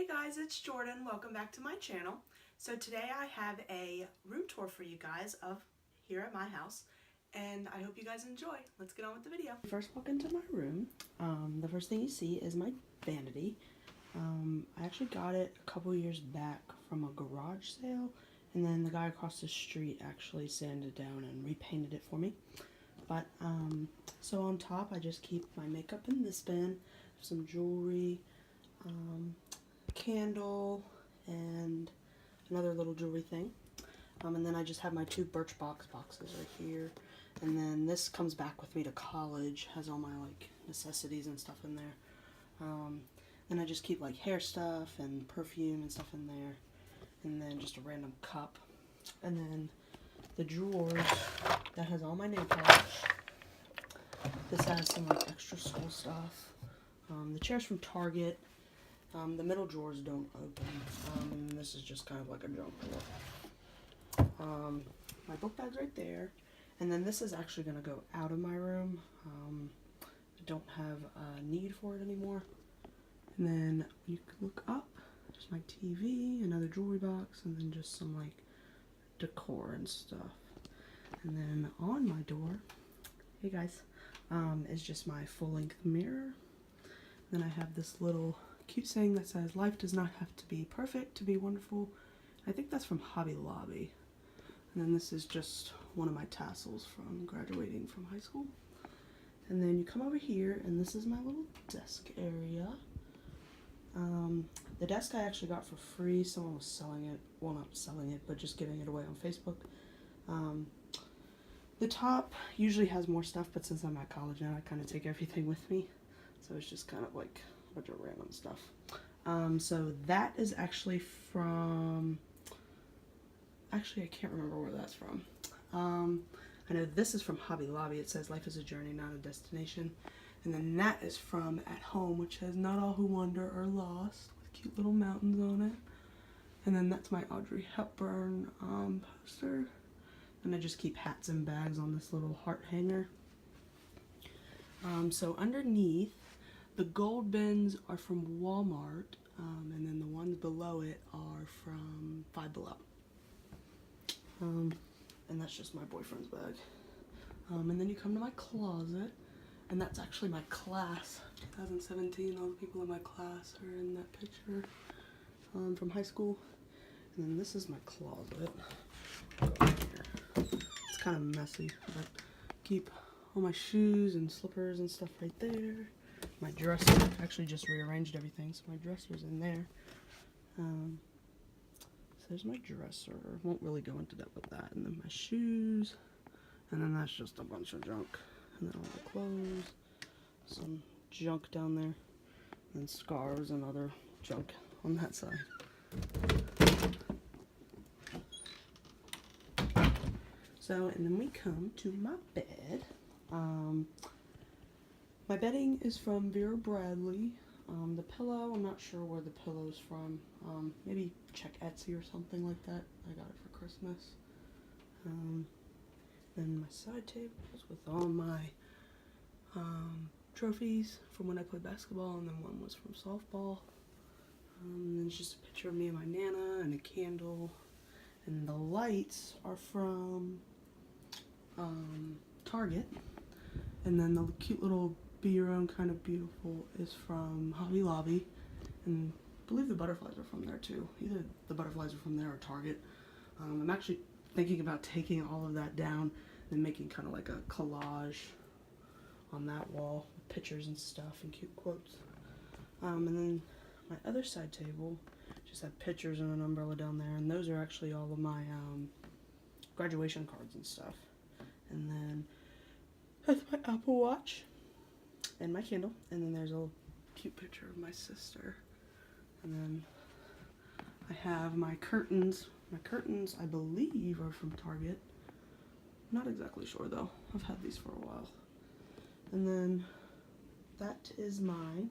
Hey guys, it's Jordan. Welcome back to my channel. So today I have a room tour for you guys of here at my house, and I hope you guys enjoy. Let's get on with the video. First walk into my room, the first thing you see is my vanity. I actually got it a couple years back from a garage sale, and then the guy across the street actually sanded it down and repainted it for me. But so on top I just keep my makeup in this bin, some jewelry, candle, and another little jewelry thing. And then I just have my two Birchbox boxes right here. And then this comes back with me to college, has all my like necessities and stuff in there. Then I just keep like hair stuff and perfume and stuff in there. And then just a random cup. And then the drawers, that has all my nail polish. This has some like extra school stuff. The chair's from Target. The middle drawers don't open. This is just kind of like a junk drawer. My book bag's right there. And then this is actually going to go out of my room. I don't have a need for it anymore. And then you can look up. There's my TV, another jewelry box, and then just some like decor and stuff. And then on my door, hey guys, is just my full-length mirror. Then I have this little cute saying that says, "Life does not have to be perfect to be wonderful." I think that's from Hobby Lobby. And then this is just one of my tassels from graduating from high school. And then you come over here, and this is my little desk area. The desk I actually got for free. Someone was selling it. Well, not selling it, but just giving it away on Facebook. The top usually has more stuff, but since I'm at college now, I kind of take everything with me. So it's just kind of like a bunch of random stuff. So that is actually from, actually I can't remember where that's from. I know this is from Hobby Lobby. It says life is a journey, not a destination. And then that is from At Home, which says not all who wander are lost, with cute little mountains on it. And then that's my Audrey Hepburn poster. And I just keep hats and bags on this little heart hanger. So underneath, the gold bins are from Walmart, and then the ones below it are from Five Below. And that's just my boyfriend's bag. And then you come to my closet, and that's actually my class, 2017. All the people in my class are in that picture from high school. And then this is my closet. It's kind of messy, but keep all my shoes and slippers and stuff right there. My dresser, actually just rearranged everything, so my dresser's in there. So there's my dresser. Won't really go into depth with that. And then my shoes, and then that's just a bunch of junk. And then all the clothes, some junk down there, and scarves and other junk on that side. So, and then we come to my bed. My bedding is from Vera Bradley. The pillow, I'm not sure where the pillow's from. Maybe check Etsy or something like that. I got it for Christmas. Then my side tables with all my trophies from when I played basketball, and then one was from softball. And then it's just a picture of me and my Nana and a candle. And the lights are from Target. And then the cute little Be Your Own Kind of Beautiful is from Hobby Lobby. And I believe the butterflies are from there too. Either the butterflies are from there or Target. I'm actually thinking about taking all of that down and making kind of like a collage on that wall with pictures and stuff and cute quotes. And then my other side table just had pictures and an umbrella down there, and those are actually all of my graduation cards and stuff. And then that's my Apple Watch and my candle, and then there's a cute picture of my sister. And then I have my curtains. My curtains, I believe, are from Target. Not exactly sure though. I've had these for a while. And then that is my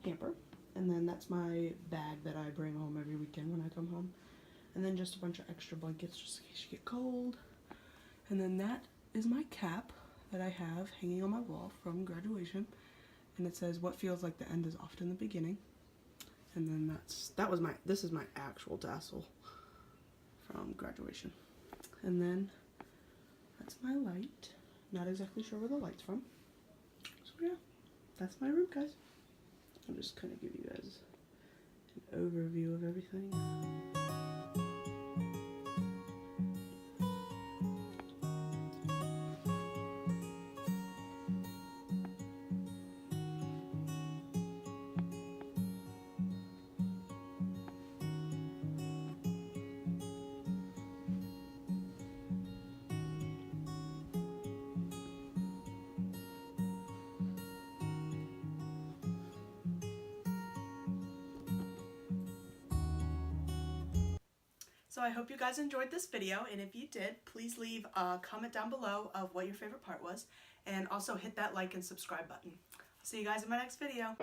hamper. And then that's my bag that I bring home every weekend when I come home. And then just a bunch of extra blankets just in case you get cold. And then that is my cap that I have hanging on my wall from graduation. And it says, "What feels like the end is often the beginning." And then this is my actual tassel from graduation. And then that's my light. Not exactly sure where the light's from. So yeah, that's my room, guys. I'll just kind of give you guys an overview of everything. So I hope you guys enjoyed this video, and if you did, please leave a comment down below of what your favorite part was, and also hit that like and subscribe button. I'll see you guys in my next video.